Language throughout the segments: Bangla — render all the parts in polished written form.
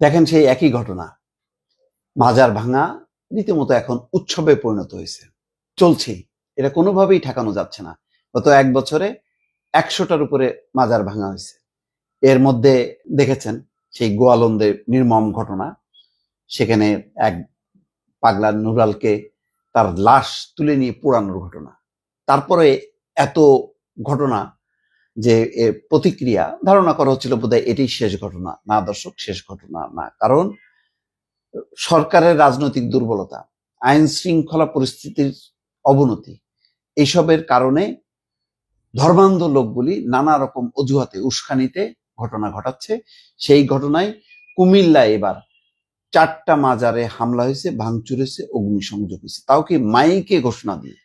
দেখেন সেই একই ঘটনা, মাজার ভাঙা রীতিমতো এখন উৎসবে পরিণত হয়েছে, চলছেই, এটা কোনোভাবেই ঠেকানো যাচ্ছে না। গত 1 বছরে 100টার উপরে মাজার ভাঙা হয়েছে। এর মধ্যে দেখেছেন সেই গোয়ালন্দের নির্মম ঘটনা, সেখানে এক পাগলা নুরালকে তার লাশ তুলে নিয়ে পোড়ানোর ঘটনা। তারপরে এত ঘটনা যে এর প্রতিক্রিয়া ধারণা করা হচ্ছিল বোধহয় এটাই শেষ ঘটনা। না দর্শক, শেষ ঘটনা না, কারণ সরকারের রাজনৈতিক দুর্বলতা, আইন শৃঙ্খলা পরিস্থিতির অবনতি, এইসবের কারণে ধর্মান্ধ লোকগুলি নানা রকম অজুহাতে উস্কানিতে ঘটনা ঘটাচ্ছে। সেই ঘটনায় কুমিল্লায় এবার 4টা মাজারে হামলা হয়েছে, ভাঙচুর হয়েছে, অগ্নিসংযোগ হয়েছে, তাও কি মাইকে ঘোষণা দিয়ে।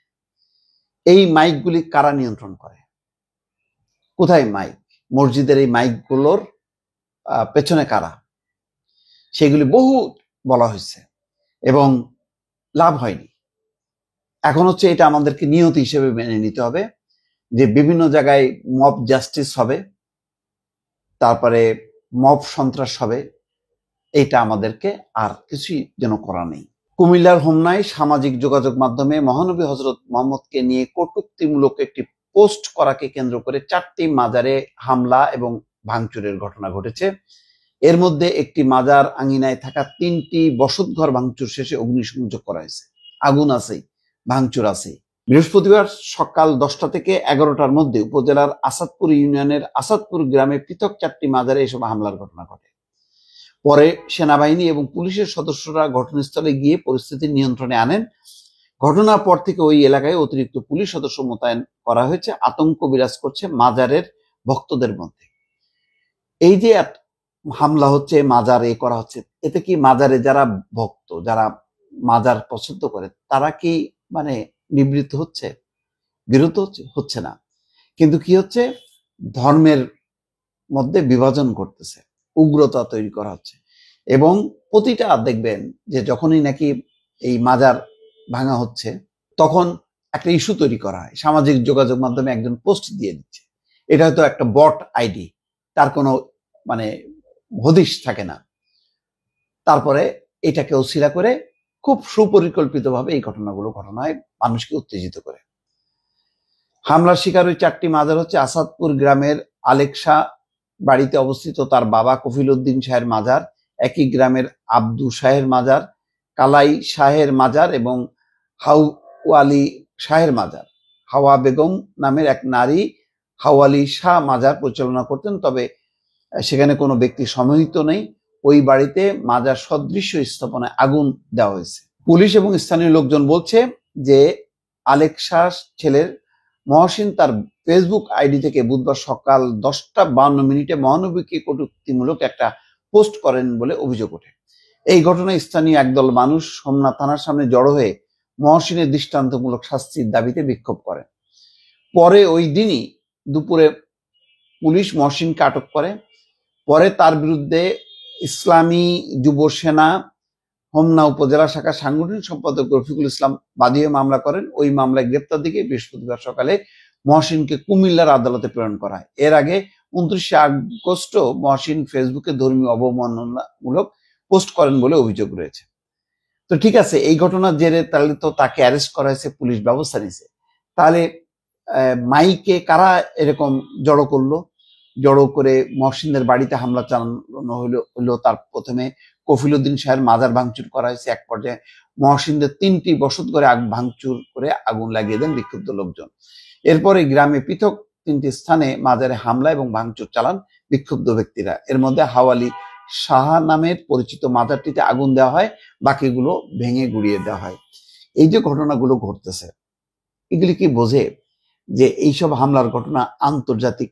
এই মাইকগুলি কারা নিয়ন্ত্রণ করে? কোথায় মাইক? মসজিদের এই মাইকগুলোর পেছনে কারা? সেগুলি বহু বলা হয়েছে এবং লাভ হয়নি। এখন হচ্ছে এটা আমাদেরকে নিয়তি হিসেবে মেনে নিতে হবে যে বিভিন্ন জায়গায় মব জাস্টিস হবে, তারপরে মব সন্ত্রাস হবে, এটা আমাদেরকে আর কিছুই যেন করা নেই। কুমিল্লার হোমনায় সামাজিক যোগাযোগ মাধ্যমে মহানবী হযরত মুহাম্মদকে নিয়ে কটূক্তিমূলক একটি পোস্ট করাকে কেন্দ্র করে 4টি মাজারে হামলা এবং ভাঙচুরের ঘটনা ঘটেছে। এর মধ্যে একটি মাজার আঙিনায় থাকা 3টি বসতঘর ভাঙচুর শেষে অগ্নিসংযোগ করা হয়েছে। আগুন আছেই, ভাঙচুর আছেই। বৃহস্পতিবার সকাল 10টা থেকে 11টার মধ্যে উপজেলার আসাদপুর ইউনিয়নের আসাদপুর গ্রামে পৃথক 4টি মাজারে এসব হামলার ঘটনা ঘটে। পরে সেনাবাহিনী এবং পুলিশের সদস্যরা ঘটনাস্থলে গিয়ে পরিস্থিতি নিয়ন্ত্রণে আনেন। ঘটনার পর থেকে ওই এলাকায় অতিরিক্ত পুলিশ সদস্য মোতায়েন করা হয়েছে। আতঙ্ক বিরাজ করছে মাজারের ভক্তদের মধ্যে। এই যে হামলা হচ্ছে, মাজারে করা হচ্ছে, এতে কি মাজারে যারা ভক্ত, যারা মাজার পছন্দ করে, তারা কি মানে নিবৃত্ত হচ্ছে, বিরত হচ্ছে না, কিন্তু কি হচ্ছে, ধর্মের মধ্যে বিভাজন করতেছে, উগ্রতা তৈরি করা হচ্ছে। এবং প্রতিটা দেখবেন যে যখনই নাকি এই মাজার ভাঙা হচ্ছে তখন একটা ইস্যু তৈরি করা হয়, সামাজিক যোগাযোগ মাধ্যমে একজন পোস্ট দিয়ে দিচ্ছে, এটা হয়তো একটা বট আইডি, তার কোনো মানে হদিশ থাকে না। তারপরে এটাকে অছিলা করে খুব সুপরিকল্পিতভাবে এই ঘটনাগুলো ঘটানো হয়, মানুষকে উত্তেজিত করে। হামলার শিকার ওই 4টি মাজার হচ্ছে আসাদপুর গ্রামের আলেকশা বাড়িতে অবস্থিত তার বাবা কফিল উদ্দিন শাহের মাজার, একই গ্রামের আব্দু শাহের মাজার, কালাই শাহের মাজার এবং হাওয়ালি শাহের মাজার। হাওয়া বেগম নামের এক নারী হাওয়ালি শাহ মাজার পরিচালনা করতেন, তবে সেখানে কোনো ব্যক্তি সমাহিত নেই। ওই বাড়িতে মাজার সদৃশ্য স্থাপনায় আগুন দেওয়া হয়েছে। পুলিশ এবং স্থানীয় লোকজন বলছে যে আলেকশা ছেলের মহসিন তার ফেসবুক আইডি থেকে বুধবার সকাল 10টা 52 মিনিটে মহানবীকে কটূক্তিমূলক একটা পোস্ট করেন বলে অভিযোগ ওঠে। এই ঘটনায় স্থানীয় একদল মানুষ হোমনা থানার সামনে জড়ো হয়ে মহসিনের দৃষ্টান্তমূলক শাস্তির দাবিতে বিক্ষোভ করেন। পরে ওই দিনই দুপুরে পুলিশ মহসিনকে আটক করে। পরে তার বিরুদ্ধে ইসলামী যুব সেনা হোমনা উপজেলা শাখা সাংগঠনিক সম্পাদক রফিকুল ইসলাম বাদী হয়ে মামলা করেন। ওই মামলায় গ্রেপ্তার দিকে বৃহস্পতিবার সকালে মহসিনকে কুমিল্লার আদালতে প্রেরণ করা হয়। এর আগে 29শে আগস্ট মহসিন ফেসবুকে ধর্মীয় অবমাননামূলক পোস্ট করেন বলে অভিযোগ রয়েছে। তো ঠিক আছে, এই ঘটনার জেরে তাহলে তো তাকে অ্যারেস্ট করা হয়েছে, পুলিশ ব্যবস্থা নিয়েছে, তাহলে মাইকে কারা এরকম জড়ো করলো? জড়ো করে মহসিনদের বাড়িতে হামলা চালানো হলো। তার প্রথমে কফিল উদ্দিন শাহের মাজার ভাঙচুর করা হয়েছে। এক পর্যায়ে মহসিনদের 3টি বসত ঘরে ভাঙচুর করে আগুন লাগিয়ে দেন বিক্ষুব্ধ লোকজন। এরপরে গ্রামে পৃথক 3টি স্থানে মাজারে হামলা এবং ভাঙচুর চালান বিক্ষুব্ধ ব্যক্তিরা। এর মধ্যে হাওয়ালি শাহ নামের পরিচিত মাজারটিতে আগুন দেওয়া হয়, বাকিগুলো ভেঙে গুড়িয়ে দেওয়া হয়। এই যে ঘটনাগুলো ঘটতেছে, এগুলি কি বোঝে যে এইসব হামলার ঘটনা আন্তর্জাতিক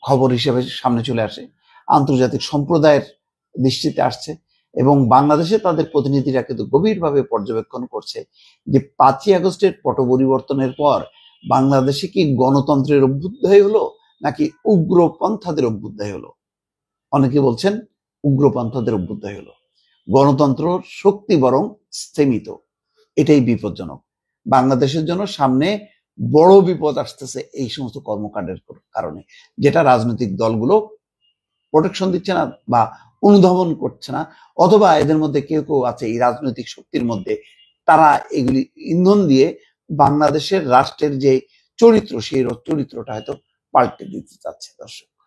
খবর হিসেবে সামনে চলে আসে, আন্তর্জাতিক সম্প্রদায়ের দৃষ্টিতে আসছে, এবং বাংলাদেশে তাদের প্রতিনিধিরা কিন্তু গভীরভাবে পর্যবেক্ষণ করছে যে 5ই আগস্টের পট পরিবর্তনের পর বাংলাদেশে কি গণতন্ত্রের অভ্যুদয় হলো নাকি উগ্রপন্থাদের অভ্যুদয় হলো। অনেকে বলছেন উগ্রপন্থাদের অভ্যুদয় হলো, গণতন্ত্র শক্তি বরং স্থিমিত। এটাই বিপজ্জনক। বাংলাদেশের জন্য সামনে বড় বিপদ আসতেছে এই সমস্ত কর্মকাণ্ডের কারণে, যেটা রাজনৈতিক দলগুলো প্রোটেকশন দিচ্ছে না বা অনুধাবন করছে না, অথবা এদের মধ্যে কেউ কেউ আছে এই রাজনৈতিক শক্তির মধ্যে, তারা এগুলি ইন্ধন দিয়ে বাংলাদেশের রাষ্ট্রের যে চরিত্র, সেই চরিত্রটা হয়তো পাল্টে দিতে চাচ্ছে। দর্শক।